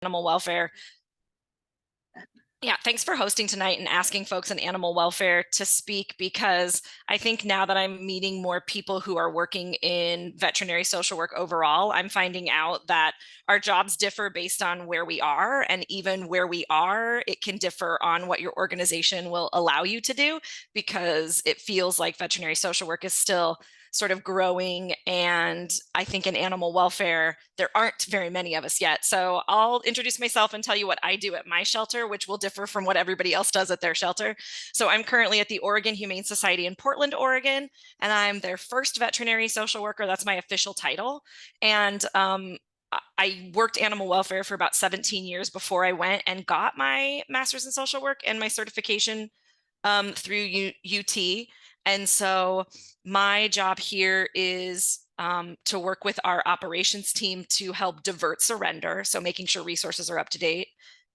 Animal Welfare. Yeah, thanks for hosting tonight and asking folks in animal welfare to speak, because I think now that I'm meeting more people who are working in veterinary social work overall, I'm finding out that our jobs differ based on where we are, and even where we are, it can differ on what your organization will allow you to do, because it feels like veterinary social work is still sort of growing. And I think in animal welfare, there aren't very many of us yet. So I'll introduce myself and tell you what I do at my shelter, which will differ from what everybody else does at their shelter. So I'm currently at the Oregon Humane Society in Portland, Oregon, and I'm their first veterinary social worker. That's my official title. And I worked animal welfare for about 17 years before I went and got my master's in social work and my certification through UT. And so my job here is to work with our operations team to help divert surrender. So making sure resources are up to date.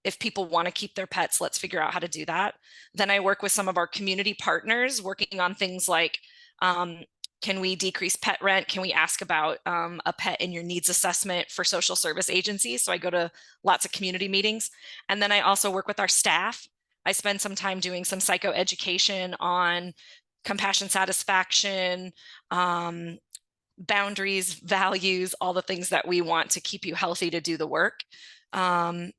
If people want to keep their pets, let's figure out how to do that. Then I work with some of our community partners working on things like, can we decrease pet rent? Can we ask about a pet in your needs assessment for social service agencies? So I go to lots of community meetings. And then I also work with our staff. I spend some time doing some psychoeducation on compassion, satisfaction, boundaries, values, all the things that we want to keep you healthy to do the work. And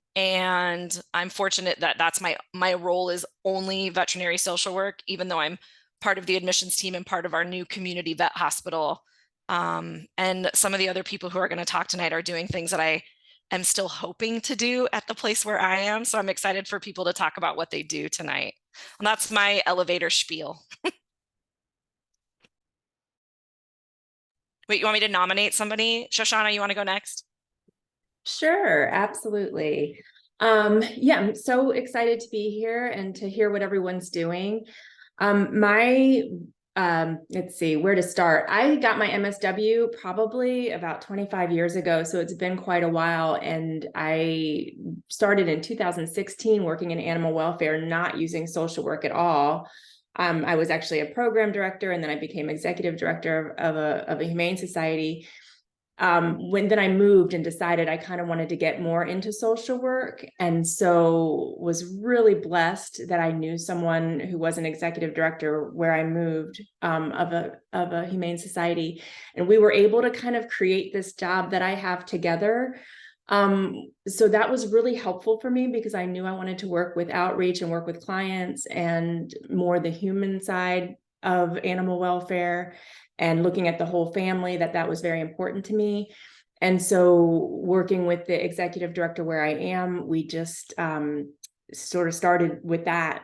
I'm fortunate that that's my role is only veterinary social work, even though I'm part of the admissions team and part of our new community vet hospital. And some of the other people who are going to talk tonight are doing things that I am still hoping to do at the place where I am. So I'm excited for people to talk about what they do tonight. And that's my elevator spiel. Wait, you want me to nominate somebody? Shoshana, you want to go next? Sure, absolutely. Yeah, I'm so excited to be here and to hear what everyone's doing. Let's see where to start. I got my MSW probably about 25 years ago, so it's been quite a while. And I started in 2016 working in animal welfare, not using social work at all. I was actually a program director, and then I became executive director of a humane society. Then I moved and decided I kind of wanted to get more into social work, and so was really blessed that I knew someone who was an executive director where I moved of a humane society, and we were able to kind of create this job that I have together. So that was really helpful for me because I knew I wanted to work with outreach and work with clients and more the human side of animal welfare and looking at the whole family, that was very important to me. And so working with the executive director where I am, we just sort of started with that.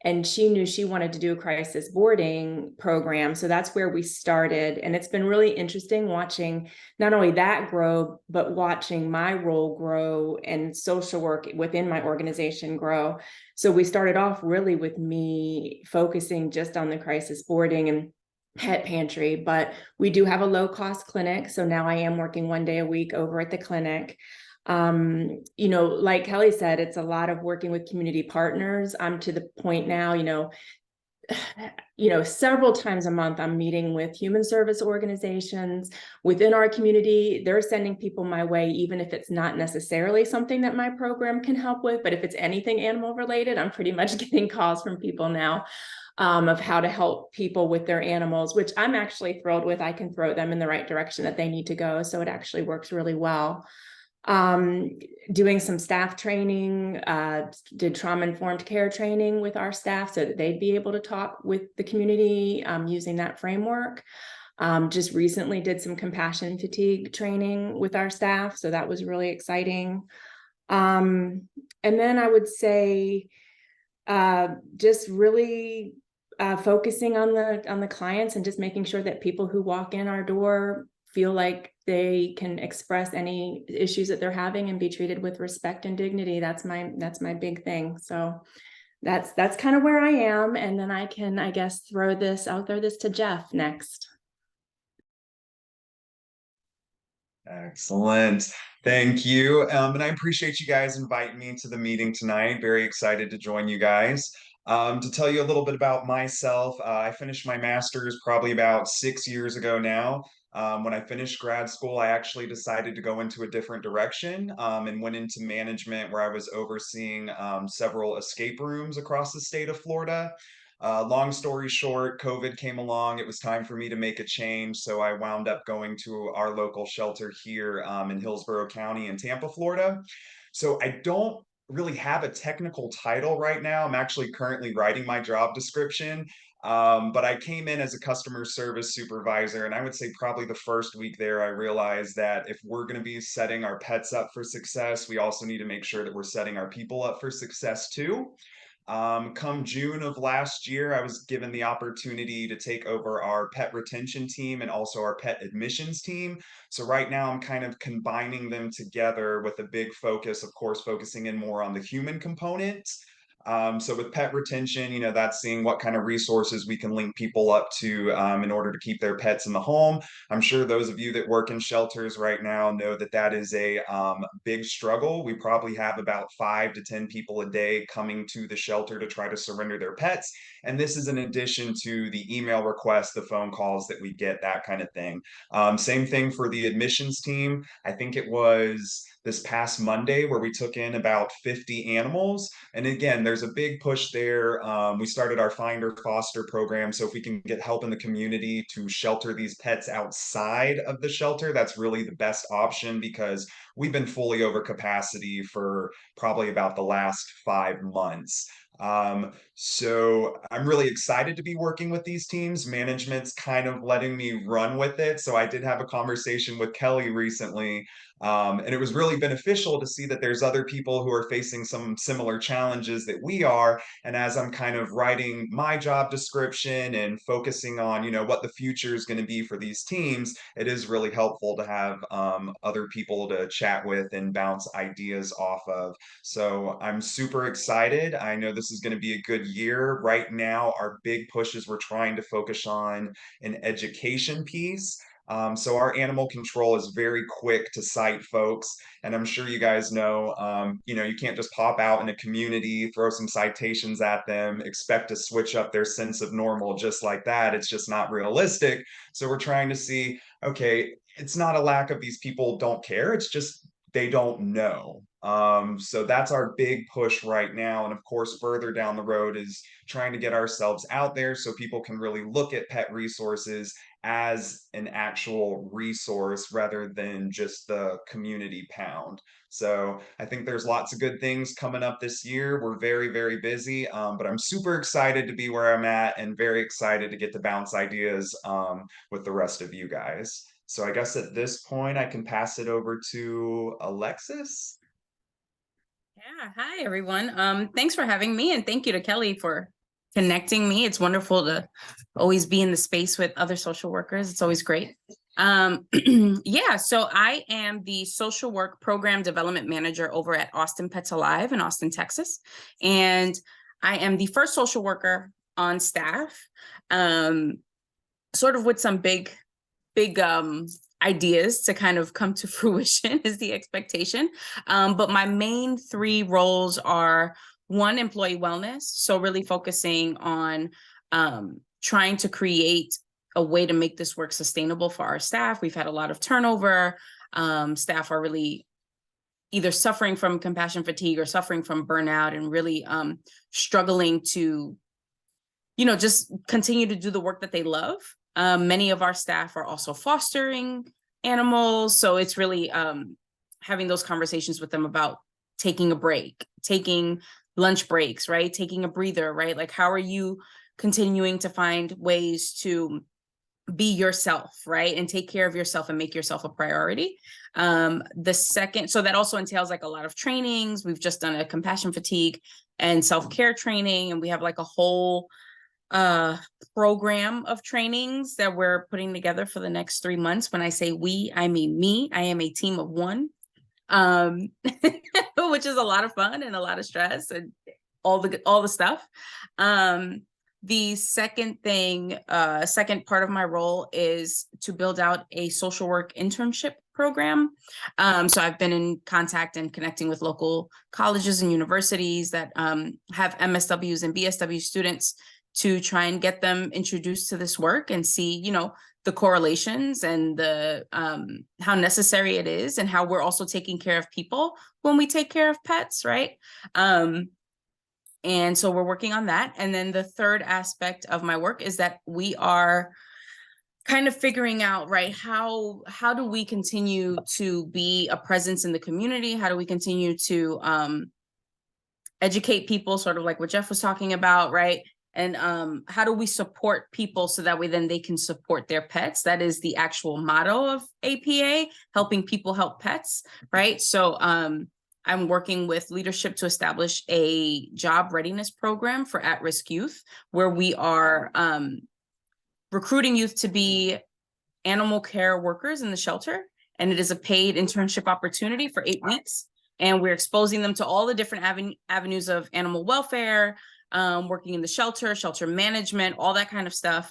And she knew she wanted to do a crisis boarding program. So that's where we started. And it's been really interesting watching not only that grow, but watching my role grow and social work within my organization grow. So we started off really with me focusing just on the crisis boarding and pet pantry, but we do have a low-cost clinic. So now I am working 1 day a week over at the clinic. Like Kelly said, it's a lot of working with community partners. I'm to the point now, several times a month, I'm meeting with human service organizations within our community. They're sending people my way, even if it's not necessarily something that my program can help with. But if it's anything animal related, I'm pretty much getting calls from people now of how to help people with their animals, which I'm actually thrilled with. I can throw them in the right direction that they need to go. So it actually works really well. Doing some staff training, did trauma-informed care training with our staff so that they'd be able to talk with the community using that framework. Just recently did some compassion fatigue training with our staff. So that was really exciting. And then I would say just really focusing on the clients and just making sure that people who walk in our door feel like they can express any issues that they're having and be treated with respect and dignity. That's my big thing. So that's kind of where I am. And then I can, I guess, I'll throw this to Jeff next. Excellent. Thank you. And I appreciate you guys inviting me to the meeting tonight. Very excited to join you guys. To tell you a little bit about myself, I finished my master's probably about 6 years ago now. When I finished grad school, I actually decided to go into a different direction and went into management where I was overseeing several escape rooms across the state of Florida. Long story short, COVID came along. It was time for me to make a change. So I wound up going to our local shelter here in Hillsborough County in Tampa, Florida. So I don't really have a technical title right now. I'm actually currently writing my job description. But I came in as a customer service supervisor, and I would say probably the first week there, I realized that if we're going to be setting our pets up for success, we also need to make sure that we're setting our people up for success too. Come June of last year, I was given the opportunity to take over our pet retention team and also our pet admissions team. So right now I'm kind of combining them together with a big focus, of course, focusing in more on the human component. So with pet retention, that's seeing what kind of resources we can link people up to in order to keep their pets in the home. I'm sure those of you that work in shelters right now know that that is a big struggle. We probably have about 5 to 10 people a day coming to the shelter to try to surrender their pets. And this is in addition to the email requests, the phone calls that we get, that kind of thing. Same thing for the admissions team. I think it was this past Monday where we took in about 50 animals. And again, there's a big push there. We started our Find or Foster program. So if we can get help in the community to shelter these pets outside of the shelter, that's really the best option because we've been fully over capacity for probably about the last 5 months. So I'm really excited to be working with these teams. Management's kind of letting me run with it. So I did have a conversation with Kelly recently, and it was really beneficial to see that there's other people who are facing some similar challenges that we are. And as I'm kind of writing my job description and focusing on, what the future is going to be for these teams, it is really helpful to have other people to chat with and bounce ideas off of. So I'm super excited. I know this is going to be a good year. Right now, our big pushes we're trying to focus on an education piece. So our animal control is very quick to cite folks, and I'm sure you guys know, you can't just pop out in a community, throw some citations at them, expect to switch up their sense of normal just like that. It's just not realistic. So we're trying to see, okay, it's not a lack of these people don't care. It's just they don't know. So that's our big push right now. And of course, further down the road is trying to get ourselves out there so people can really look at pet resources as an actual resource rather than just the community pound. So I think there's lots of good things coming up this year. We're very, very busy, but I'm super excited to be where I'm at and very excited to get to bounce ideas with the rest of you guys. So I guess at this point, I can pass it over to Alexis. Yeah, hi everyone. Thanks for having me, and thank you to Kelly for connecting me. It's wonderful to always be in the space with other social workers. It's always great. Yeah, so I am the social work program development manager over at Austin Pets Alive in Austin, Texas. And I am the first social worker on staff, sort of with some big ideas to kind of come to fruition is the expectation. But my main 3 roles are: 1, employee wellness. So really focusing on trying to create a way to make this work sustainable for our staff. We've had a lot of turnover. Staff are really either suffering from compassion fatigue or suffering from burnout and really struggling to, just continue to do the work that they love. Many of our staff are also fostering animals. So it's really having those conversations with them about taking a break, taking lunch breaks, right? Taking a breather, right? Like, how are you continuing to find ways to be yourself, right? And take care of yourself and make yourself a priority. The second, so that also entails like a lot of trainings. We've just done a compassion fatigue and self-care training, and we have like a whole program of trainings that we're putting together for the next 3 months. When I say we, I mean me. I am a team of 1, which is a lot of fun and a lot of stress and all the stuff. The The second thing, second part of my role is to build out a social work internship program. So I've been in contact and connecting with local colleges and universities that have MSWs and VSW students to try and get them introduced to this work and see, you know, the correlations and the how necessary it is, and how we're also taking care of people when we take care of pets, right? And so we're working on that. And then the third aspect of my work is that we are kind of figuring out, right, how do we continue to be a presence in the community? How do we continue to educate people, sort of like what Jeff was talking about, right? And how do we support people so that way then they can support their pets? That is the actual motto of APA, helping people help pets, right? So I'm working with leadership to establish a job readiness program for at-risk youth, where we are recruiting youth to be animal care workers in the shelter. And it is a paid internship opportunity for 8 weeks. And we're exposing them to all the different avenues of animal welfare, working in the shelter management, all that kind of stuff.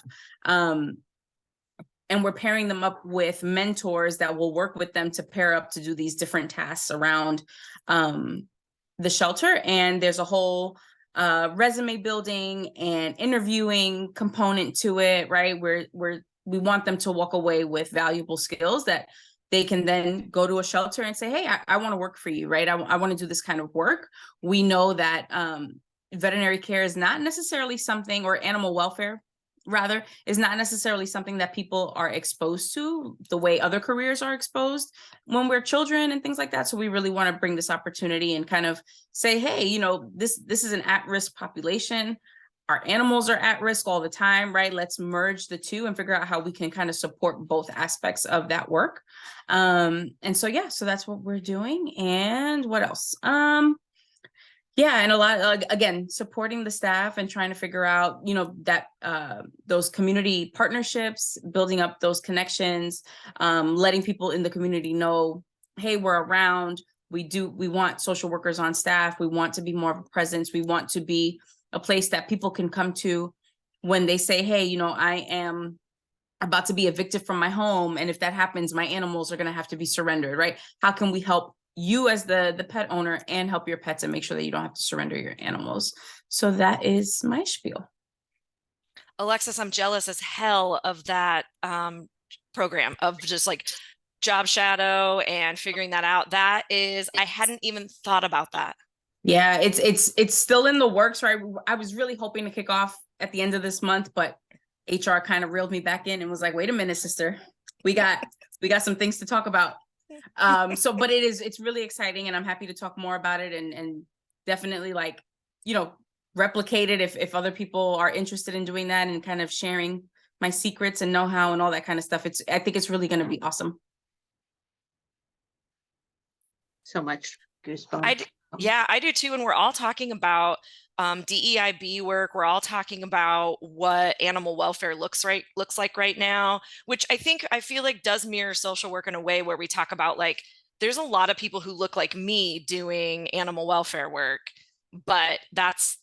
And we're pairing them up with mentors that will work with them to pair up to do these different tasks around the shelter. And there's a whole resume building and interviewing component to it, right? We want them to walk away with valuable skills that they can then go to a shelter and say, hey, I want to work for you, right? I want to do this kind of work. We know that veterinary care is not necessarily something, or animal welfare rather, is not necessarily something that people are exposed to the way other careers are exposed when we're children and things like that. So we really want to bring this opportunity and kind of say, hey, you know, this is an at-risk population. Our animals are at risk all the time, right? Let's merge the two and figure out how we can kind of support both aspects of that work. And so, yeah, so that's what we're doing. And what else? Yeah, and a lot, again, supporting the staff and trying to figure out, you know, that those community partnerships, building up those connections, letting people in the community know, hey, we're around. We want social workers on staff. We want to be more of a presence. We want to be a place that people can come to when they say, hey, you know, I am about to be evicted from my home. And if that happens, my animals are going to have to be surrendered, right? How can we help you as the pet owner and help your pets and make sure that you don't have to surrender your animals? So that is my spiel. Alexis, I'm jealous as hell of that program of just like job shadow and figuring that out. That is, I hadn't even thought about that. Yeah, it's still in the works, right? I was really hoping to kick off at the end of this month, but HR kind of reeled me back in and was like, wait a minute, sister, we got some things to talk about. But it's really exciting, and I'm happy to talk more about it and definitely, like, you know, replicate it if other people are interested in doing that and kind of sharing my secrets and know-how and all that kind of stuff. I think it's really going to be awesome. So much goosebumps. Yeah, I do too. And we're all talking about DEIB work. We're all talking about what animal welfare looks like right now, which I feel like does mirror social work in a way where we talk about, like, there's a lot of people who look like me doing animal welfare work, but that's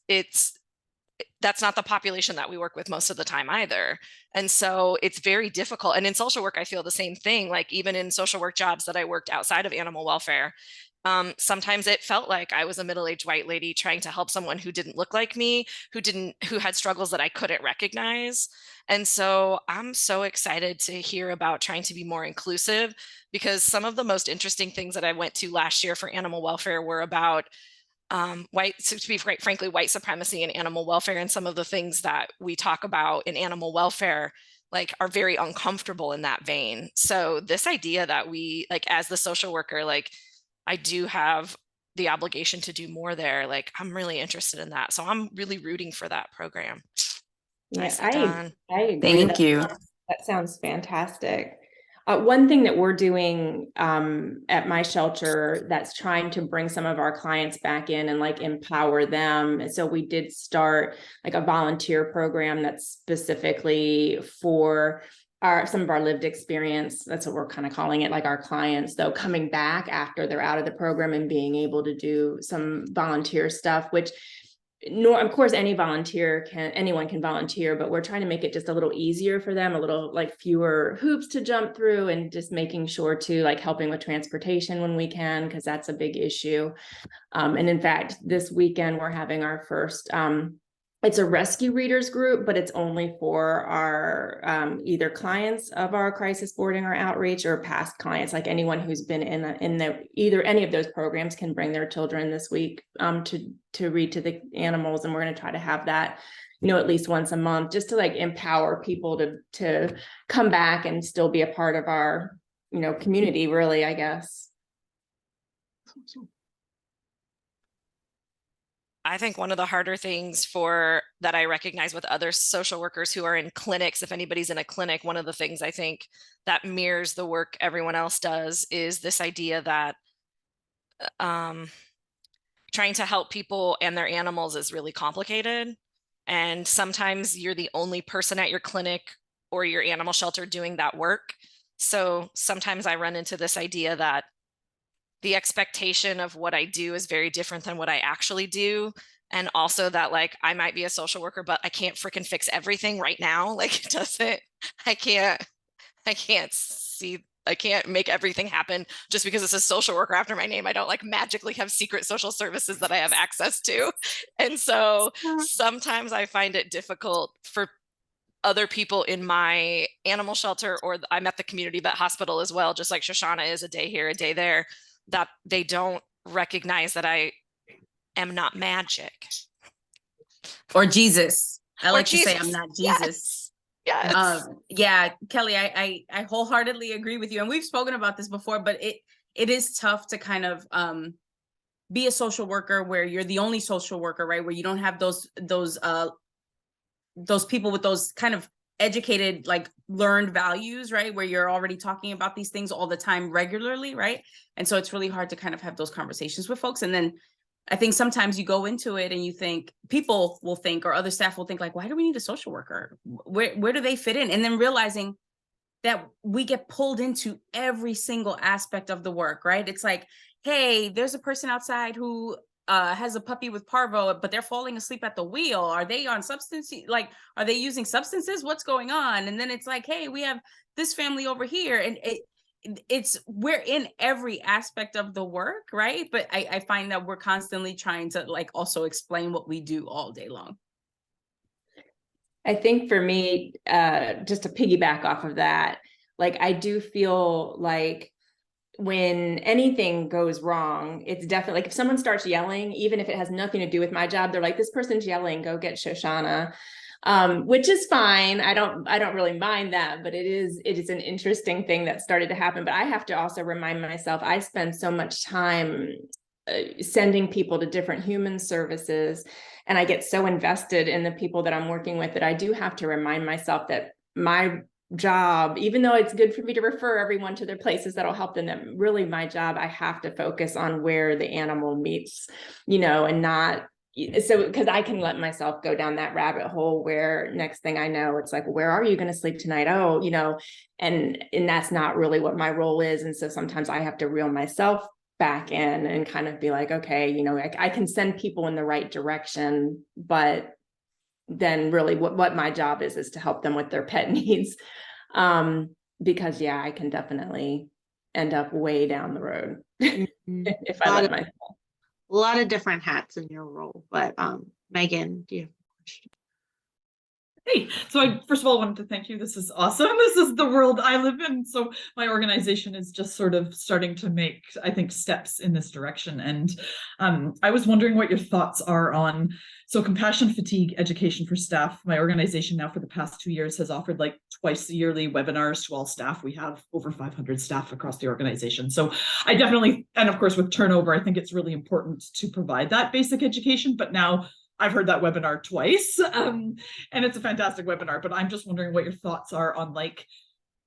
not the population that we work with most of the time either. And so it's very difficult. And in social work, I feel the same thing. Like, even in social work jobs that I worked outside of animal welfare, sometimes it felt like I was a middle-aged white lady trying to help someone who didn't look like me, who had struggles that I couldn't recognize. And so I'm so excited to hear about trying to be more inclusive, because some of the most interesting things that I went to last year for animal welfare were about frankly, white supremacy and animal welfare. And some of the things that we talk about in animal welfare, like, are very uncomfortable in that vein. So this idea that we, like, as the social worker, like, I do have the obligation to do more there. Like, I'm really interested in that. So I'm really rooting for that program. Yes, Nicely done. I agree. Thank you. That sounds fantastic. One thing that we're doing at my shelter that's trying to bring some of our clients back in and, like, empower them. So we did start, like, a volunteer program that's specifically for some of our lived experience. That's what we're kind of calling it, like, our clients, though, coming back after they're out of the program and being able to do some volunteer stuff, which of course, anyone can volunteer, but we're trying to make it just a little easier for them, a little like fewer hoops to jump through, and just making sure to like helping with transportation when we can, because that's a big issue. And in fact, this weekend we're having our first, it's a rescue readers group, but it's only for our either clients of our crisis boarding or outreach, or past clients. Like anyone who's been in either any of those programs can bring their children this week to read to the animals. And we're going to try to have that, at least once a month, just to like empower people to come back and still be a part of our, community, really, I guess. I think one of the harder things that I recognize with other social workers who are in clinics, if anybody's in a clinic, one of the things I think that mirrors the work everyone else does is this idea that trying to help people and their animals is really complicated. And sometimes you're the only person at your clinic or your animal shelter doing that work. So sometimes I run into this idea that the expectation of what I do is very different than what I actually do. And also that like, I might be a social worker, but I can't freaking fix everything right now. Like I can't make everything happen just because it's a social worker after my name. I don't like magically have secret social services that I have access to. And so sometimes I find it difficult for other people in my animal shelter, or I'm at the community vet hospital as well, just like Shoshana is, a day here, a day there, that they don't recognize that I am not magic. Or Jesus. I like to say I'm not Jesus. Yes. Yes. Yeah, Kelly, I wholeheartedly agree with you. And we've spoken about this before, but it is tough to kind of be a social worker where you're the only social worker, right? Where you don't have those people with those kind of educated, like learned values, right? Where you're already talking about these things all the time regularly, right? And so it's really hard to kind of have those conversations with folks. And then I think sometimes you go into it and you think, people will think, or other staff will think like, why do we need a social worker? Where do they fit in? And then realizing that we get pulled into every single aspect of the work, right? It's like, hey, there's a person outside who has a puppy with parvo, but they're falling asleep at the wheel. Are they on substance? Like, are they using substances? What's going on? And then it's like, hey, we have this family over here. And we're in every aspect of the work, right? But I find that we're constantly trying to like also explain what we do all day long. I think for me, just to piggyback off of that, like I do feel like when anything goes wrong, it's definitely like if someone starts yelling, even if it has nothing to do with my job, they're like, this person's yelling, go get Shoshana. Which is fine. I don't really mind that, but it is an interesting thing that started to happen. But I have to also remind myself, I spend so much time sending people to different human services, and I get so invested in the people that I'm working with that I do have to remind myself that my job, even though it's good for me to refer everyone to their places that'll help them, that really my job, I have to focus on where the animal meets, and not so, because I can let myself go down that rabbit hole where next thing I know, it's like, where are you going to sleep tonight? Oh, and that's not really what my role is. And so sometimes I have to reel myself back in and kind of be like, okay, I can send people in the right direction, but then really what my job is to help them with their pet needs. Because I can definitely end up way down the road if I let myself. A lot of different hats in your role, but Megan, do you have a question? Hey, so I first of all wanted to thank you. This is awesome. This is the world I live in. So my organization is just sort of starting to make, I think, steps in this direction. And I was wondering what your thoughts are on compassion fatigue education for staff. My organization now for the past 2 years has offered like twice yearly webinars to all staff. We have over 500 staff across the organization. So I definitely, and of course with turnover, I think it's really important to provide that basic education. But now I've heard that webinar twice, and it's a fantastic webinar, but I'm just wondering what your thoughts are on like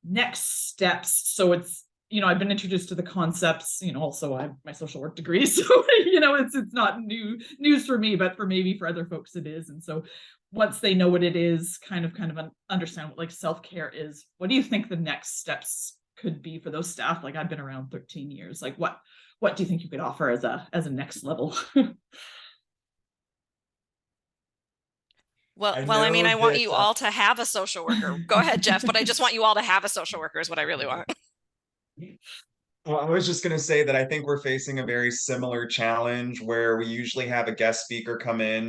next steps. So it's, I've been introduced to the concepts, also I have my social work degree. So, it's not news for me, but maybe for other folks it is. And so once they know what it is, kind of understand what like self-care is, what do you think the next steps could be for those staff? Like I've been around 13 years. Like what do you think you could offer as a next level? Well, I I mean, know I want that, you all to have a social worker. Go ahead, Jeff, but I just want you all to have a social worker is what I really want. Well, I was just going to say that I think we're facing a very similar challenge where we usually have a guest speaker come in,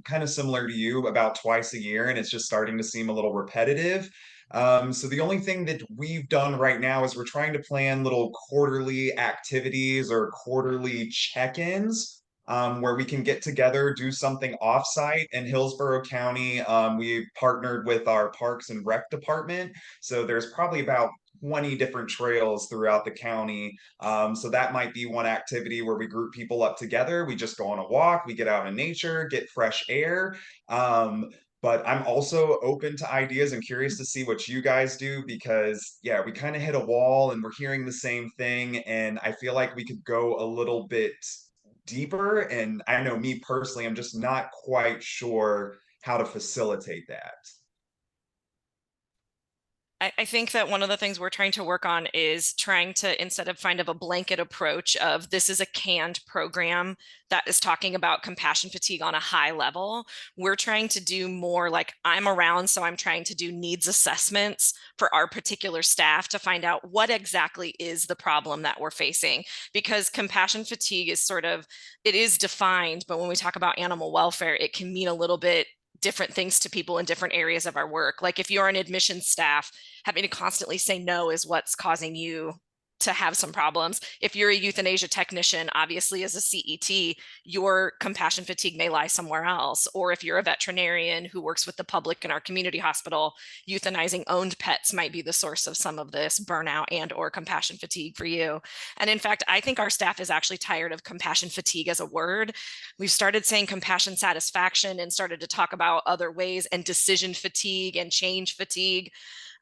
kind of similar to you, about twice a year, and it's just starting to seem a little repetitive. So the only thing that we've done right now is we're trying to plan little quarterly activities or quarterly check-ins. Where we can get together, do something offsite in Hillsborough County. We partnered with our Parks and Rec department. So there's probably about 20 different trails throughout the county. So that might be one activity where we group people up together. We just go on a walk, we get out in nature, get fresh air. But I'm also open to ideas and curious to see what you guys do because, yeah, we kind of hit a wall and we're hearing the same thing. And I feel like we could go a little bit deeper. And I know me personally, I'm just not quite sure how to facilitate that. I think that one of the things we're trying to work on is trying to, instead of a blanket approach of this is a canned program that is talking about compassion fatigue on a high level, we're trying to do more like I'm around. So I'm trying to do needs assessments for our particular staff to find out what exactly is the problem that we're facing. Because compassion fatigue is it is defined, but when we talk about animal welfare, it can mean a little bit different things to people in different areas of our work. Like if you're an admissions staff, having to constantly say no is what's causing you to have some problems. If you're a euthanasia technician, obviously as a CET, your compassion fatigue may lie somewhere else. Or if you're a veterinarian who works with the public in our community hospital, euthanizing owned pets might be the source of some of this burnout and or compassion fatigue for you. And in fact, I think our staff is actually tired of compassion fatigue as a word. We've started saying compassion satisfaction and started to talk about other ways, and decision fatigue and change fatigue.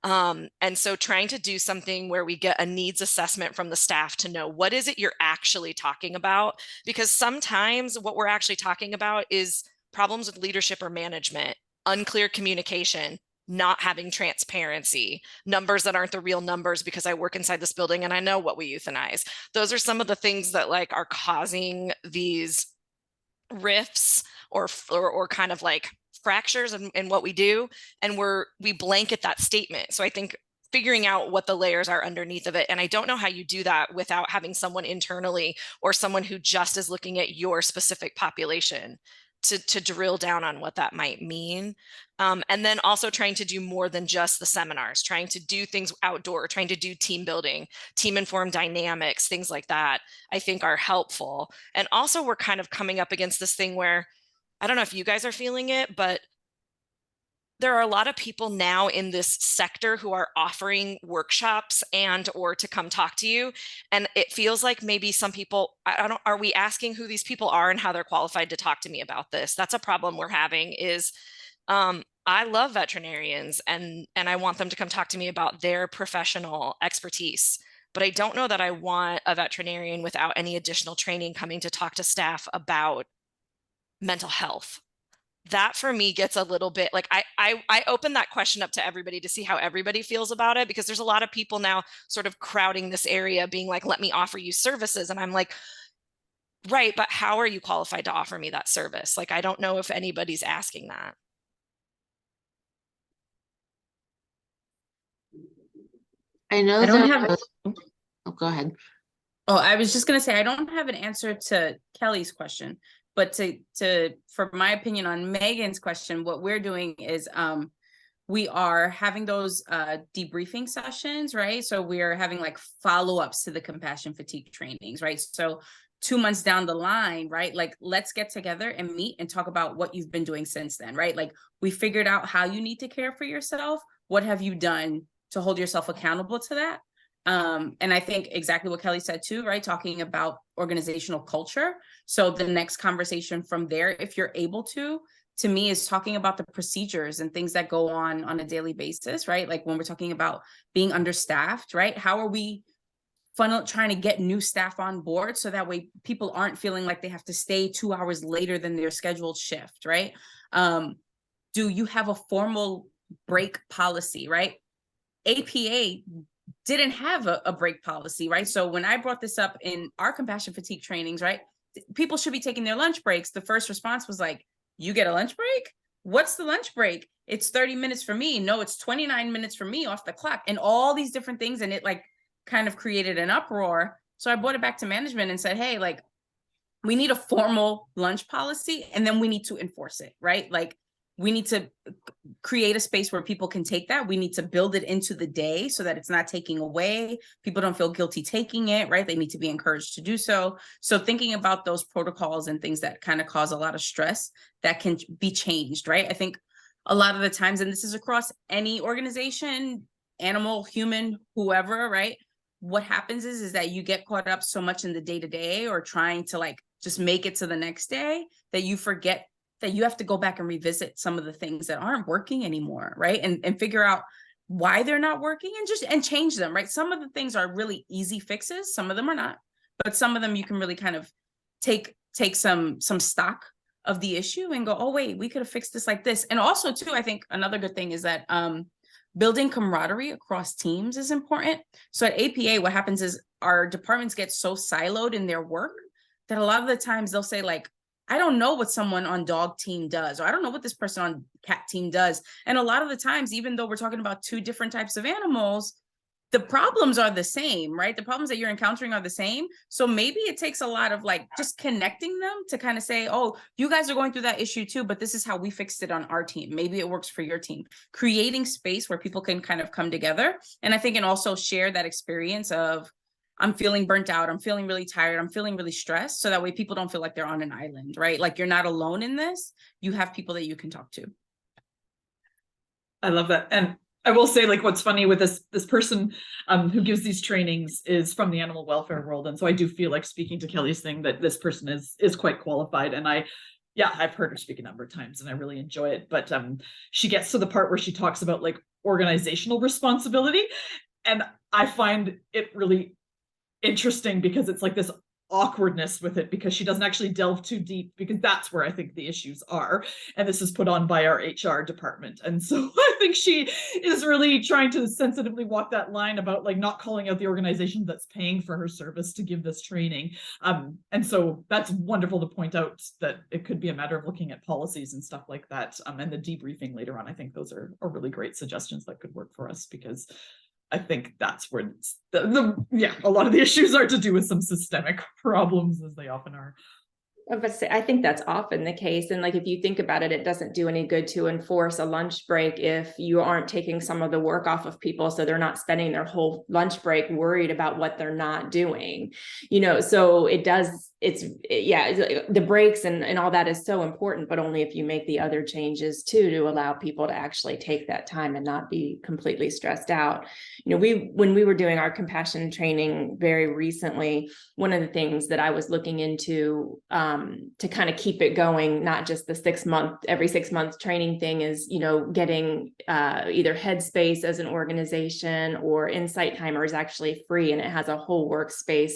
And so trying to do something where we get a needs assessment from the staff to know what is it you're actually talking about, because sometimes what we're actually talking about is problems with leadership or management, unclear communication, not having transparency, numbers that aren't the real numbers because I work inside this building and I know what we euthanize. Those are some of the things that are causing these rifts or kind of fractures in what we do, and we blanket that statement. So I think figuring out what the layers are underneath of it, and I don't know how you do that without having someone internally or someone who just is looking at your specific population to drill down on what that might mean. And then also trying to do more than just the seminars, trying to do things outdoor, trying to do team building, team informed dynamics, things like that, I think are helpful. And also we're kind of coming up against this thing where, I don't know if you guys are feeling it, but there are a lot of people now in this sector who are offering workshops and or to come talk to you. And it feels like maybe some people, are we asking who these people are and how they're qualified to talk to me about this? That's a problem we're having is, I love veterinarians and I want them to come talk to me about their professional expertise. But I don't know that I want a veterinarian without any additional training coming to talk to staff about mental health. That for me gets a little bit I open that question up to everybody to see how everybody feels about it, because there's a lot of people now sort of crowding this area being like, let me offer you services. And I'm like, right, but how are you qualified to offer me that service? I don't know if anybody's asking that. I know I don't there have. was- Oh, go ahead. Oh, I was just going to say, I don't have an answer to Kelly's question, but for my opinion on Megan's question, what we're doing is we are having those debriefing sessions, right? So we are having follow-ups to the compassion fatigue trainings, right? So 2 months down the line, right? Let's get together and meet and talk about what you've been doing since then, right? We figured out how you need to care for yourself. What have you done to hold yourself accountable to that? And I think exactly what Kelly said too, right? Talking about organizational culture. So the next conversation from there, if you're able to me, is talking about the procedures and things that go on a daily basis, right? When we're talking about being understaffed, right? How are we trying to get new staff on board so that way people aren't feeling like they have to stay 2 hours later than their scheduled shift, right? Do you have a formal break policy, right? APA didn't have a break policy, right? So when I brought this up in our compassion fatigue trainings, right, people should be taking their lunch breaks. The first response was like, you get a lunch break? what's the lunch break? It's 30 minutes for me. No, it's 29 minutes for me off the clock, and all these different things. And it like kind of created an uproar. So I brought it back to management and said, hey, like, we need a formal lunch policy, and then we need to enforce it, right? Like, we need to create a space where people can take that. We need to build it into the day so that it's not taking away. People don't feel guilty taking it, right? They need to be encouraged to do so. So thinking about those protocols and things that kind of cause a lot of stress that can be changed, right? I think a lot of the times, and this is across any organization, animal, human, whoever, right? What happens is that you get caught up so much in the day-to-day or trying to like just make it to the next day that you forget that you have to go back and revisit some of the things that aren't working anymore, right? And figure out why they're not working and change them, right? Some of the things are really easy fixes, some of them are not, but some of them you can really kind of take some stock of the issue and go, oh wait, we could have fixed this like this. And also too, I think another good thing is that building camaraderie across teams is important. So at APA, what happens is our departments get so siloed in their work that a lot of the times they'll say like, I don't know what someone on dog team does, or I don't know what this person on cat team does. And a lot of the times, even though we're talking about two different types of animals, the problems are the same, right? The problems that you're encountering are the same. So maybe it takes a lot of like just connecting them to kind of say, oh, you guys are going through that issue too, but this is how we fixed it on our team. Maybe it works for your team. Creating space where people can kind of come together. And I think and also share that experience of, I'm feeling burnt out, I'm feeling really tired, I'm feeling really stressed. So that way people don't feel like they're on an island, right? Like you're not alone in this. You have people that you can talk to. I love that. And I will say, like, what's funny with this person who gives these trainings is from the animal welfare world. And so I do feel like, speaking to Kelly's thing, that this person is quite qualified. And I've heard her speak a number of times and I really enjoy it. But she gets to the part where she talks about like organizational responsibility. And I find it really interesting because it's like this awkwardness with it, because she doesn't actually delve too deep, because that's where I think the issues are. And this is put on by our HR department. And so I think she is really trying to sensitively walk that line about like not calling out the organization that's paying for her service to give this training. And so that's wonderful to point out that it could be a matter of looking at policies and stuff like that. And the debriefing later on, I think those are really great suggestions that could work for us, because I think that's where a lot of the issues are to do with some systemic problems, as they often are. I think that's often the case. And like, if you think about it, it doesn't do any good to enforce a lunch break if you aren't taking some of the work off of people. So they're not spending their whole lunch break worried about what they're not doing, so the breaks and all that is so important, but only if you make the other changes too, to allow people to actually take that time and not be completely stressed out. When we were doing our compassion training very recently, one of the things that I was looking into to kind of keep it going, not just the every 6 months training thing, is, getting either Headspace as an organization, or Insight Timer is actually free and it has a whole workspace.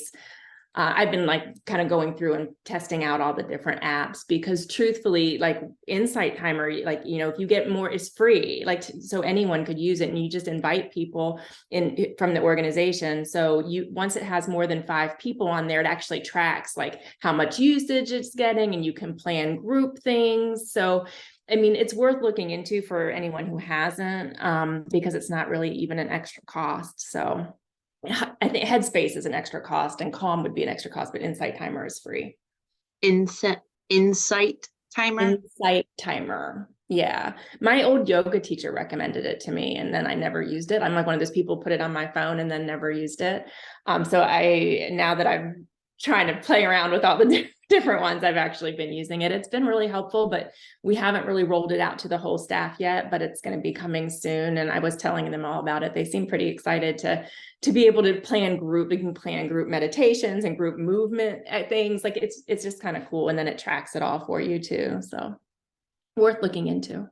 I've been like kind of going through and testing out all the different apps, because truthfully, like Insight Timer, like, if you get more, it's free, like, so anyone could use it, and you just invite people in from the organization. So once it has more than 5 people on there, it actually tracks like how much usage it's getting, and you can plan group things. So I mean, it's worth looking into for anyone who hasn't, because it's not really even an extra cost. So I think Headspace is an extra cost and Calm would be an extra cost, but Insight Timer is free. Insight Timer? Insight Timer. Yeah. My old yoga teacher recommended it to me, and then I never used it. I'm like one of those people, put it on my phone and then never used it. So now that I'm trying to play around with all the different ones, I've actually been using it. It's been really helpful, but we haven't really rolled it out to the whole staff yet, but it's going to be coming soon. And I was telling them all about it. They seem pretty excited to be able to plan group. We can plan group meditations and group movement things. Like it's just kind of cool. And then it tracks it all for you too. So worth looking into.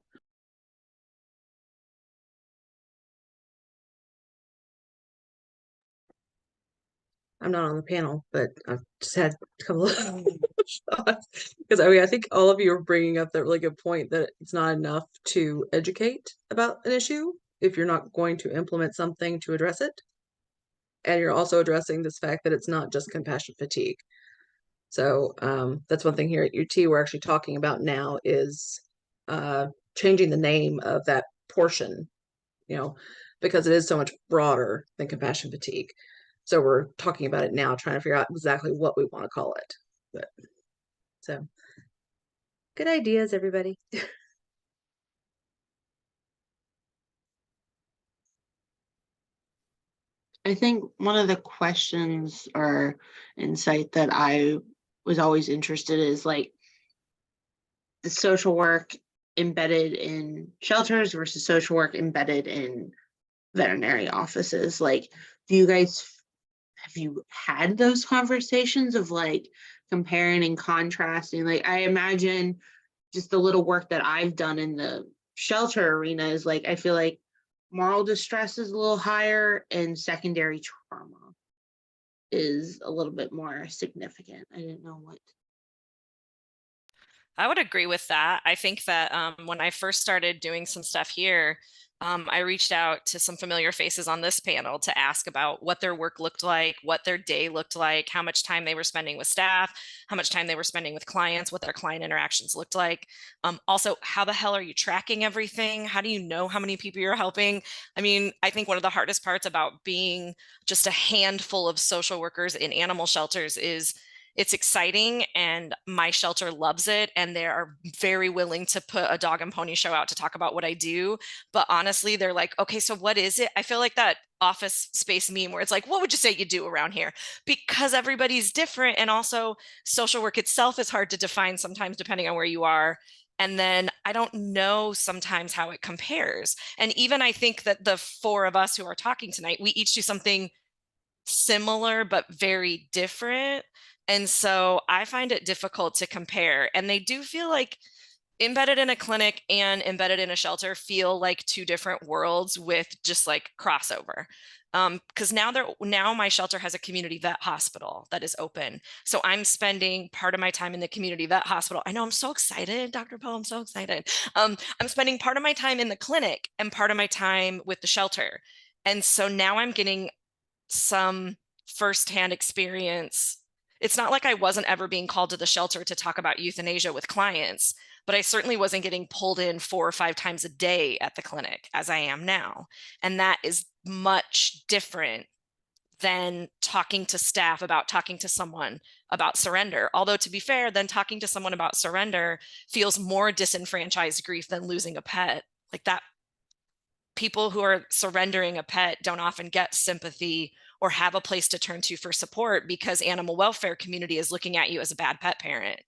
I'm not on the panel, but I've just had a couple of thoughts, because I think all of you are bringing up that really good point, that it's not enough to educate about an issue if you're not going to implement something to address it. And you're also addressing this fact that it's not just compassion fatigue. So that's one thing here at UT we're actually talking about now is changing the name of that portion, you know, because it is so much broader than compassion fatigue. So we're talking about it now, trying to figure out exactly what we want to call it. But so good ideas, everybody. I think one of the questions or insight that I was always interested is like the social work embedded in shelters versus social work embedded in veterinary offices. Like, do you guys have you had those conversations of like comparing and contrasting? Like, I imagine just the little work that I've done in the shelter arena is like, I feel like moral distress is a little higher and secondary trauma is a little bit more significant. I didn't know what. I would agree with that. I think that when I first started doing some stuff here, I reached out to some familiar faces on this panel to ask about what their work looked like, what their day looked like, how much time they were spending with staff, how much time they were spending with clients, what their client interactions looked like. Also, how the hell are you tracking everything? How do you know how many people you're helping? I mean, I think one of the hardest parts about being just a handful of social workers in animal shelters is it's exciting and my shelter loves it. And they are very willing to put a dog and pony show out to talk about what I do. But honestly, they're like, okay, so what is it? I feel like that Office Space meme where it's like, what would you say you do around here? Because everybody's different. And also social work itself is hard to define sometimes depending on where you are. And then I don't know sometimes how it compares. And even I think that the four of us who are talking tonight, we each do something similar but very different. And so I find it difficult to compare. And they do feel like embedded in a clinic and embedded in a shelter feel like two different worlds with just like crossover. Because now my shelter has a community vet hospital that is open. So I'm spending part of my time in the community vet hospital. I know I'm so excited, Dr. Poe, I'm so excited. I'm spending part of my time in the clinic and part of my time with the shelter. And so now I'm getting some firsthand experience. It's not like I wasn't ever being called to the shelter to talk about euthanasia with clients, but I certainly wasn't getting pulled in 4 or 5 times a day at the clinic as I am now. And that is much different than talking to staff about talking to someone about surrender. Although to be fair, then talking to someone about surrender feels more disenfranchised grief than losing a pet. Like that, people who are surrendering a pet don't often get sympathy or have a place to turn to for support because animal welfare community is looking at you as a bad pet parent,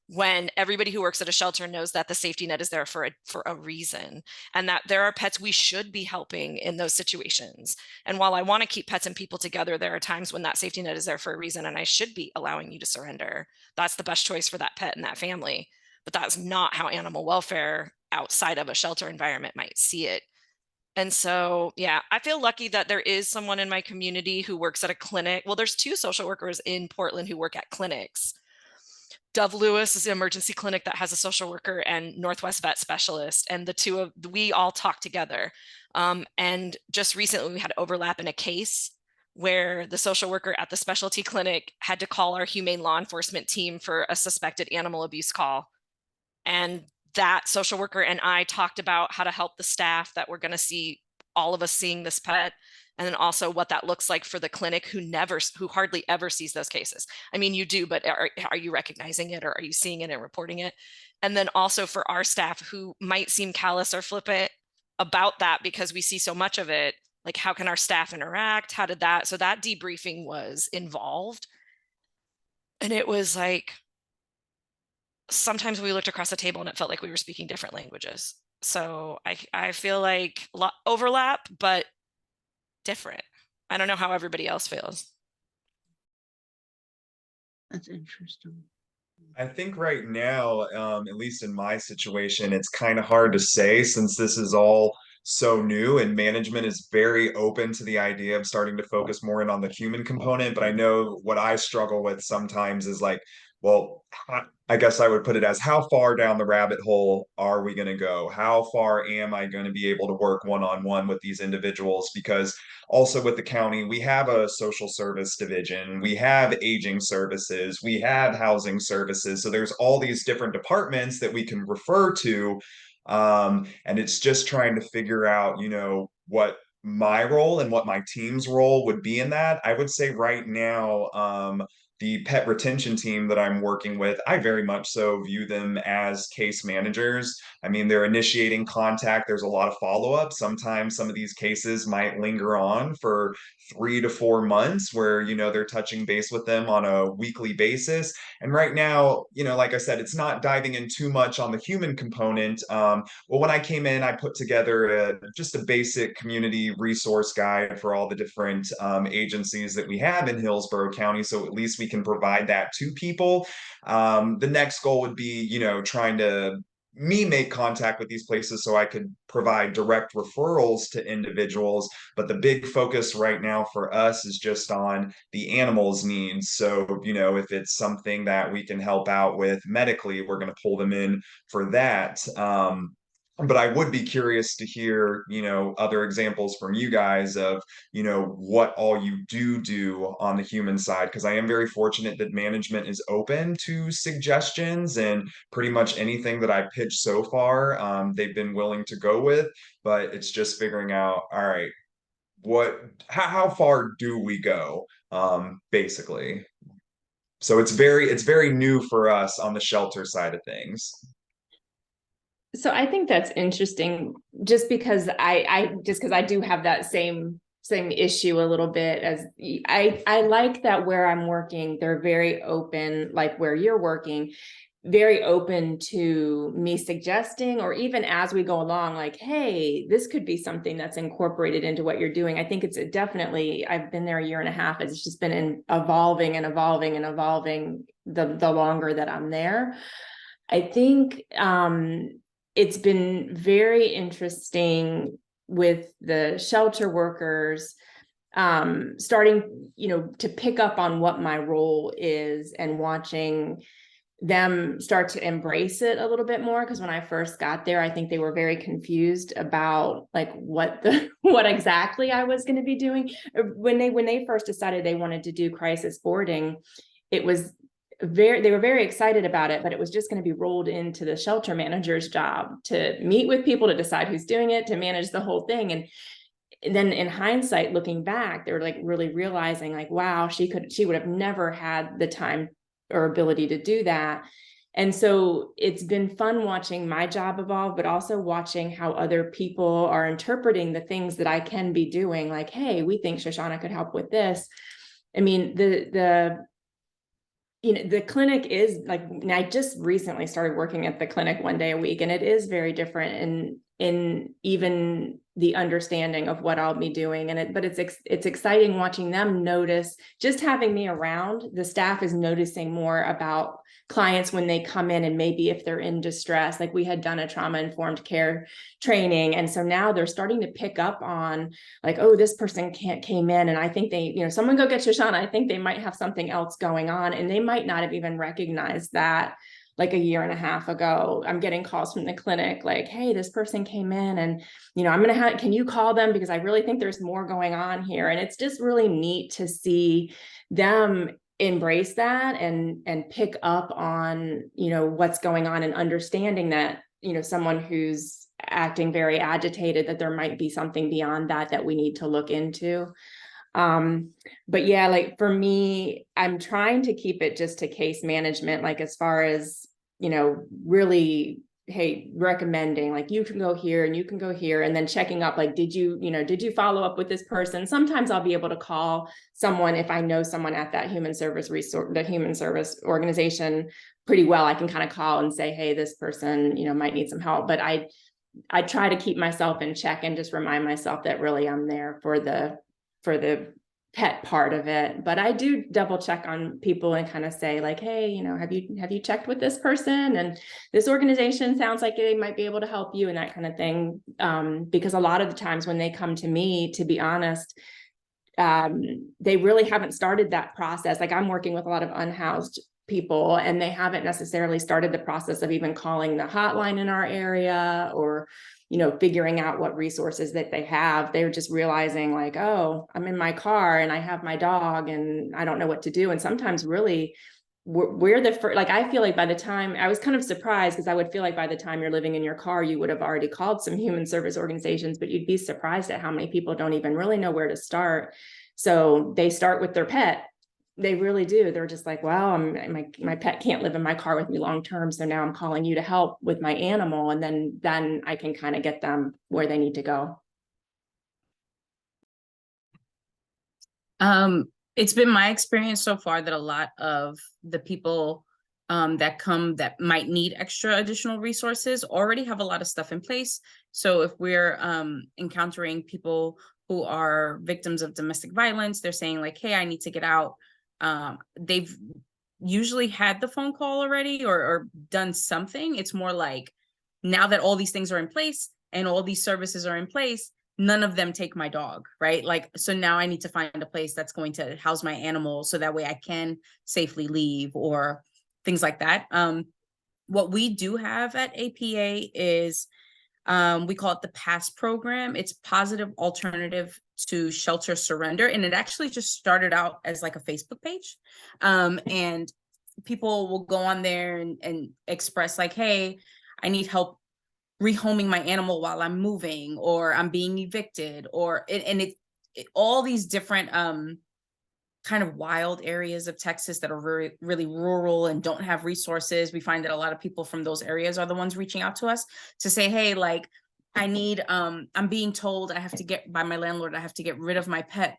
when everybody who works at a shelter knows that the safety net is there for a reason, and that there are pets we should be helping in those situations. And while I want to keep pets and people together, there are times when that safety net is there for a reason and I should be allowing you to surrender. That's the best choice for that pet and that family. But that's not how animal welfare outside of a shelter environment might see it. And so, yeah, I feel lucky that there is someone in my community who works at a clinic. Well, there's 2 social workers in Portland who work at clinics. Dove Lewis is an emergency clinic that has a social worker and Northwest vet specialist. And we all talk together. And just recently we had overlap in a case where the social worker at the specialty clinic had to call our humane law enforcement team for a suspected animal abuse call. And that social worker and I talked about how to help the staff that we're going to see, all of us seeing this pet, and then also what that looks like for the clinic who hardly ever sees those cases. I mean, you do, but are you recognizing it, or are you seeing it and reporting it? And then also for our staff who might seem callous or flippant about that because we see so much of it, like how can our staff interact? So that debriefing was involved. And it was like, sometimes we looked across the table and it felt like we were speaking different languages. So I feel like a lot overlap, but different. I don't know how everybody else feels. That's interesting. I think right now, at least in my situation, it's kind of hard to say since this is all so new and management is very open to the idea of starting to focus more in on the human component. But I know what I struggle with sometimes is like, well, I guess I would put it as how far down the rabbit hole are we going to go? How far am I going to be able to work one-on-one with these individuals? Because also with the county, we have a social service division, we have aging services, we have housing services. So there's all these different departments that we can refer to. And it's just trying to figure out, what my role and what my team's role would be in that. I would say right now, the pet retention team that I'm working with, I very much so view them as case managers. I mean, they're initiating contact. There's a lot of follow-up. Sometimes some of these cases might linger on for 3 to 4 months where, they're touching base with them on a weekly basis. And right now, like I said, it's not diving in too much on the human component. Well, when I came in, I put together just a basic community resource guide for all the different agencies that we have in Hillsborough County. So at least we can provide that to people. The next goal would be, trying to make contact with these places so I could provide direct referrals to individuals. But the big focus right now for us is just on the animals' needs. So, if it's something that we can help out with medically, we're going to pull them in for that. But I would be curious to hear, other examples from you guys of, what all you do on the human side, because I am very fortunate that management is open to suggestions, and pretty much anything that I pitched so far, they've been willing to go with. But it's just figuring out, all right, how far do we go, basically. So it's very new for us on the shelter side of things. So I think that's interesting, just because I do have that same issue a little bit. As I like that where I'm working, they're very open, like where you're working, very open to me suggesting, or even as we go along, like, hey, this could be something that's incorporated into what you're doing. I think it's definitely, I've been there a year and a half. It's just been evolving and evolving and evolving the longer that I'm there. I think it's been very interesting with the shelter workers starting, to pick up on what my role is and watching them start to embrace it a little bit more. Because when I first got there, I think they were very confused about like what exactly I was going to be doing. When they first decided they wanted to do crisis boarding, they were very excited about it, but it was just going to be rolled into the shelter manager's job to meet with people, to decide who's doing it, to manage the whole thing. And then in hindsight, looking back, they were like really realizing like, wow, she would have never had the time or ability to do that. And so it's been fun watching my job evolve, but also watching how other people are interpreting the things that I can be doing. Like, hey, we think Shoshana could help with this. I mean, the clinic is like, I just recently started working at the clinic one day a week, and it is very different in even the understanding of what I'll be doing. But it's exciting watching them notice, just having me around. The staff is noticing more about clients when they come in, and maybe if they're in distress. Like, we had done a trauma-informed care training, and so now they're starting to pick up on like, oh, this person came in, and I think they, someone go get Shoshana. I think they might have something else going on, and they might not have even recognized that. Like a year and a half ago, I'm getting calls from the clinic like, hey, this person came in, and can you call them, because I really think there's more going on here. And it's just really neat to see them embrace that and pick up on, what's going on, and understanding that, someone who's acting very agitated, that there might be something beyond that we need to look into. But yeah, like for me, I'm trying to keep it just to case management, like as far as, really, hey, recommending like, you can go here and you can go here, and then checking up, like, did you follow up with this person? Sometimes I'll be able to call someone if I know someone at that human service organization pretty well. I can kind of call and say, hey, this person, might need some help. But I try to keep myself in check and just remind myself that really I'm there for the pet part of it. But I do double check on people and kind of say like, hey, have you checked with this person, and this organization sounds like they might be able to help you, and that kind of thing. Because a lot of the times when they come to me, to be honest, they really haven't started that process. Like, I'm working with a lot of unhoused people, and they haven't necessarily started the process of even calling the hotline in our area, or figuring out what resources that they have. They're just realizing like, oh, I'm in my car and I have my dog and I don't know what to do. And sometimes really we're the first, like, I feel like by the time, I was kind of surprised because I would feel like by the time you're living in your car, you would have already called some human service organizations, but you'd be surprised at how many people don't even really know where to start. So they start with their pet. They really do. They're just like, wow, my pet can't live in my car with me long term. So now I'm calling you to help with my animal. And then I can kind of get them where they need to go. It's been my experience so far that a lot of the people that might need extra additional resources already have a lot of stuff in place. So if we're encountering people who are victims of domestic violence, they're saying like, hey, I need to get out. They've usually had the phone call already or done something. It's more like, now that all these things are in place and all these services are in place, none of them take my dog, right? Like, so now I need to find a place that's going to house my animal so that way I can safely leave or things like that. What we do have at APA is, we call it the PASS program. It's Positive Alternative to Shelter Surrender. And it actually just started out as like a Facebook page. And people will go on there and express like, hey, I need help rehoming my animal while I'm moving, or I'm being evicted, or all these different kind of wild areas of Texas that are very, really rural and don't have resources. We find that a lot of people from those areas are the ones reaching out to us to say, hey, like, I need, I'm being told I have to get, by my landlord, I have to get rid of my pet